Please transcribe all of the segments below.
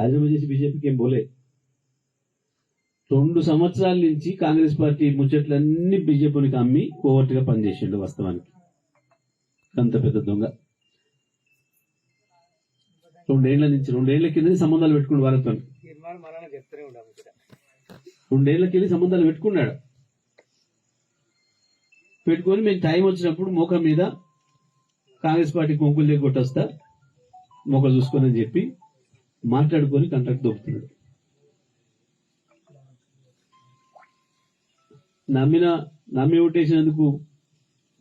రాజీనామా చేసి బీజేపీకి ఏం పోలే. 2 సంవత్సరాల నుంచి కాంగ్రెస్ పార్టీ ముచ్చట్లన్నీ బీజేపీకి అమ్మి కోవర్ట్గా పనిచేసిండు. వాస్తవానికి అంత పెద్ద దొంగ. 2 ఏళ్ల కింద సంబంధాలు పెట్టుకుని వారితో 2 ఏళ్లకి వెళ్ళి సంబంధాలు పెట్టుకున్నాడు. పెట్టుకొని మేము టైం వచ్చినప్పుడు మోక మీద కాంగ్రెస్ పార్టీ కొంకులు దగ్గర కొట్టొస్తా మోక చూసుకొని అని చెప్పి మాట్లాడుకొని కాంట్రాక్ట్ దొరుకుతున్నాడు. నమ్మి ఓటేసినందుకు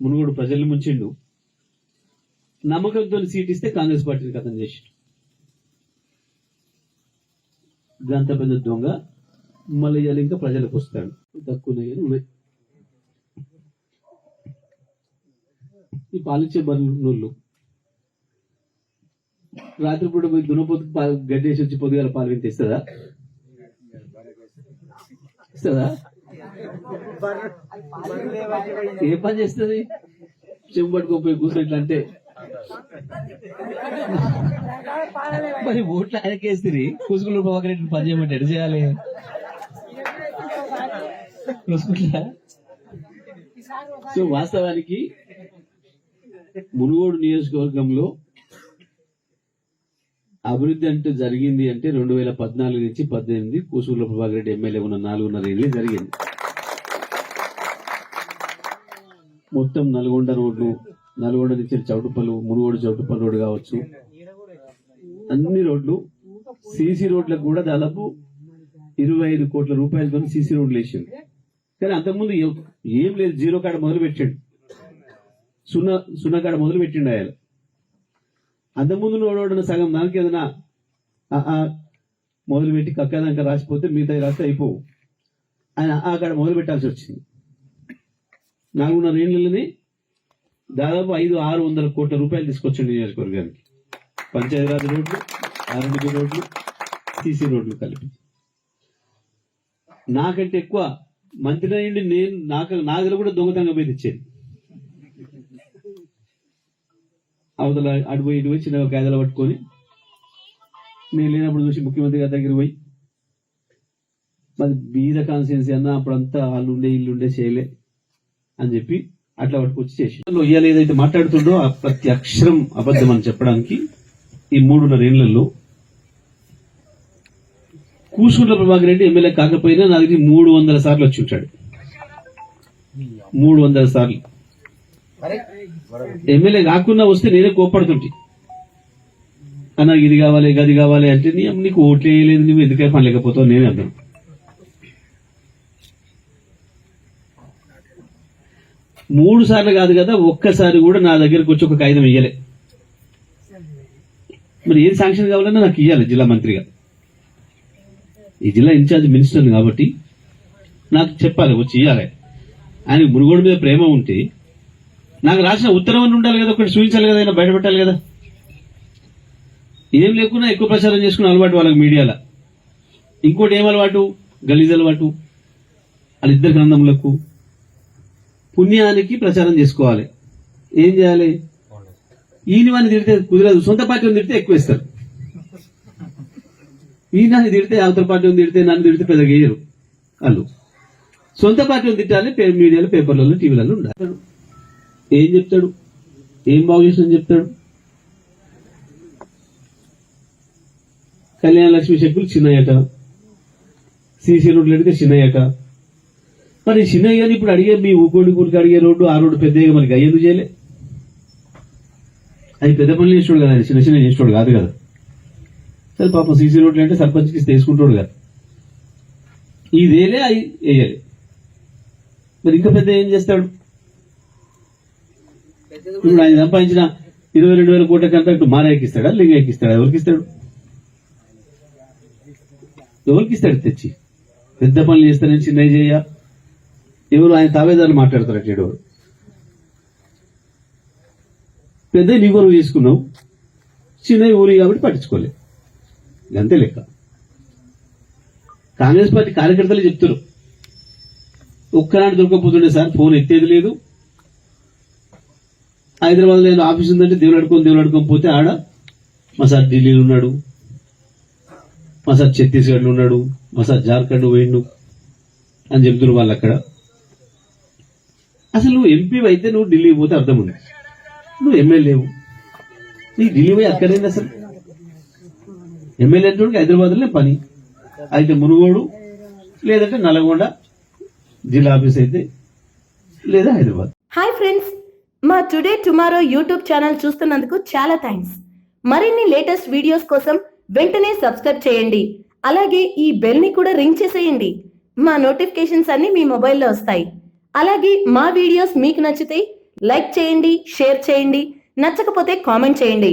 మునుగోడు ప్రజల్ని ముంచిండు. నమ్మకంతో సీట్ ఇస్తే కాంగ్రెస్ పార్టీని కథం చేసి గంత పెద్ద దొంగ మళ్ళీ ఇవాళ ఇంకా ప్రజలకు వస్తాడు. తక్కువనే ఉన్నాయి ఈ పాలిచ్చే బర్రెలు. రాత్రిపూట పోయి దునపోతు గడ్డేసి వచ్చి పొద్దుగాల పాలు వింటే ఇస్తుందా? ఏ పని చేస్తుంది? చెంబు పట్టుకోపోయి కూర్చోట్లా అంటే మరి ఓట్లు ఆయనకేస్తుంది. కూసుకులు ప్రభాకర్ రెడ్డిని పని చేయమంటే ఎడ చేయాలి? సో వాస్తవానికి మునుగోడు నియోజకవర్గంలో అభివృద్ధి అంటే జరిగింది అంటే 2014 నుంచి 18 కూసుకుల ప్రభాకర్ రెడ్డి ఎమ్మెల్యే ఉన్న 4.5 ఏళ్ళు జరిగింది. మొత్తం నల్గొండ రోడ్లు, నల్గొండ నుంచి చౌటుపల్లి, మునుగోడు చౌటుపల్లి రోడ్డు కావచ్చు, అన్ని రోడ్లు సీసీ రోడ్లకు కూడా దాదాపు 25 కోట్ల రూపాయలతో సీసీ రోడ్లు వేసింది. కానీ అంతకుముందు ఏం లేదు, జీరో కాడ మొదలు పెట్టాడు, సున్నా కాడ మొదలు పెట్టిండు. ఆయన అంతకుముందు నోడోడిన సగం దానికి ఏదైనా మొదలు పెట్టి కక్కదాక రాసిపోతే మిగతా రాస్తే అయిపోవు. ఆయన కాడ మొదలు పెట్టాల్సి వచ్చింది. 4.5 ఏళ్ళని దాదాపు 500-600 కోట్ల రూపాయలు తీసుకొచ్చింది నియోజకవర్గానికి. పంచాయతీరాజ్ రోడ్లు, ఆర్ఎండ్బి రోడ్లు, సీసీ రోడ్లు కలిపి. నాకంటే ఎక్కువ మంత్రి అయ్యిండి నేను. నాగలు కూడా దొంగతంగా పోయి తెచ్చేది. అవతల అడిపోయి ఇటు పోయి చిన్న కాయదలు పట్టుకొని నేను లేనప్పుడు చూసి ముఖ్యమంత్రి గారి దగ్గర పోయి మరి బీద కాన్స్టిట్యున్సీ అన్నా అప్పుడంతా వాళ్ళు ఉండే ఇల్లు ఉండే చేయలే అని చెప్పి అట్లా పట్టుకొచ్చి చేసి ఇవాళ ఏదైతే మాట్లాడుతుండో ఆ ప్రతి అక్షరం అబద్ధం అని చెప్పడానికి ఈ 3.5 ఏళ్లలో కూసుకుల ప్రభాకర్ రెడ్డి ఎమ్మెల్యే కాకపోయినా నా దగ్గర 300 సార్లు వచ్చి ఉంటాడు. 300 సార్లు. ఎమ్మెల్యే కాకుండా వస్తే నేనే కోప్పడుతుంటే, అన్న ఇది కావాలి గది కావాలి అంటే నీకు ఓట్లు వేయలేదు, నువ్వు ఎందుకే పని లేకపోతావు నేనే అర్థం. మూడు సార్లు కాదు కదా, ఒక్కసారి కూడా నా దగ్గరకు వచ్చి ఒక కాగితం ఇయ్యలే. మరి ఏది శాంక్షన్ కావాలన్నా నాకు ఇయ్యాలి జిల్లా మంత్రిగా. ఈ జిల్లా ఇన్ఛార్జ్ మినిస్టర్ని కాబట్టి నాకు చెప్పాలి, వచ్చి ఇయ్యాలి. ఆయనకు మునుగోడు మీద ప్రేమ ఉంటే నాకు రాసిన ఉత్తరం అని ఉండాలి కదా, ఒకటి చూపించాలి కదా, ఆయన బయటపెట్టాలి కదా. ఏం లేకున్నా ఎక్కువ ప్రచారం చేసుకున్న అలవాటు వాళ్ళకి మీడియాలో. ఇంకోటి ఏం అలవాటు? గలీజ్ అలవాటు. వాళ్ళిద్దరి గ్రంథములకు పుణ్యానికి ప్రచారం చేసుకోవాలి. ఏం చేయాలి? ఈయన వాడిని తిడితే కుదరదు, సొంత పార్టీ తిడితే ఎక్కువ ఇస్తారు. ఈయనని తిడితే అవతల పార్టీ తిడితే నన్ను తిడితే పెద్దగా వేయరు వాళ్ళు. సొంత పార్టీ తిట్టాలి, మీడియాలో పేపర్లలో టీవీలలో ఉండాలి. ఏం చెప్తాడు? ఏం బాగు చేసిన చెప్తాడు? కళ్యాణ లక్ష్మి చెక్కులు చిన్నయ్యట, సీసీ రోడ్లు అడిగితే చిన్నయ్యట. మరి చిన్నయ్యని ఇప్పుడు అడిగే మీ ఊకోడి గురికి అడిగే రోడ్డు, ఆ రోడ్డు పెద్దగా మనకి అయ్యేందుకు చేయలే? అది పెద్ద పనులు చేసేవాడు కదా, చిన్న చిన్న చేసేవాడు కాదు కదా. సరే పాపం సీసీ రోడ్లు అంటే సర్పంచ్కి తీసుకుంటాడు కదా, ఇదేలే అవి వేయాలి. మరి ఇంకా పెద్ద ఏం చేస్తాడు? ఇప్పుడు ఆయన సంపాదించిన 22,000 కోట్ల కాంట్రాక్ట్ మారా ఎక్కిస్తాడా, లింగ ఎక్కిస్తాడా? ఎవరికి ఇస్తాడు? ఎవరికి ఇస్తాడు తెచ్చి? పెద్ద పనులు చేస్తానని చిన్నవి చేయ ఎవరు? ఆయన తావేదారులు మాట్లాడతారు. ఎవరు పెద్ద నీగోరు తీసుకున్నావు, చిన్నవి ఊరి కాబట్టి పట్టించుకోలేదు. అంతే లెక్క. కాంగ్రెస్ పార్టీ కార్యకర్తలు చెప్తారు, ఒక్కనాడు దొరకపోతుండే సార్, ఫోన్ ఎత్తేది లేదు. హైదరాబాద్ లో ఆఫీస్ ఉందంటే దేవుడు అడుకొని పోతే ఆడ మా సార్ ఢిల్లీలో ఉన్నాడు, మసా ఛత్తీస్గఢ్లో ఉన్నాడు, మసా జార్ఖండ్ పోయిండు అని చెప్తున్నారు వాళ్ళు అక్కడ. అసలు నువ్వు ఎంపీ అయితే నువ్వు ఢిల్లీ పోతే అర్థం ఉంది, నువ్వు ఎమ్మెల్యేవు, నీకు ఢిల్లీ పోయి అక్కడైంది. అసలు ఎమ్మెల్యే అంటే హైదరాబాద్లోనే పని, అయితే మునుగోడు లేదంటే నల్గొండ జిల్లా ఆఫీస్ అయితే, లేదా హైదరాబాద్. హాయ్ ఫ్రెండ్స్, మా టుడే టుమారో యూట్యూబ్ ఛానల్ చూస్తున్నందుకు చాలా థ్యాంక్స్. మరిన్ని లేటెస్ట్ వీడియోస్ కోసం వెంటనే సబ్స్క్రైబ్ చేయండి. అలాగే ఈ బెల్ ని కూడా రింగ్ చేసేయండి. మా నోటిఫికేషన్స్ అన్ని మీ మొబైల్లో వస్తాయి. అలాగే మా వీడియోస్ మీకు నచ్చితే లైక్ చేయండి, షేర్ చేయండి, నచ్చకపోతే కామెంట్ చేయండి.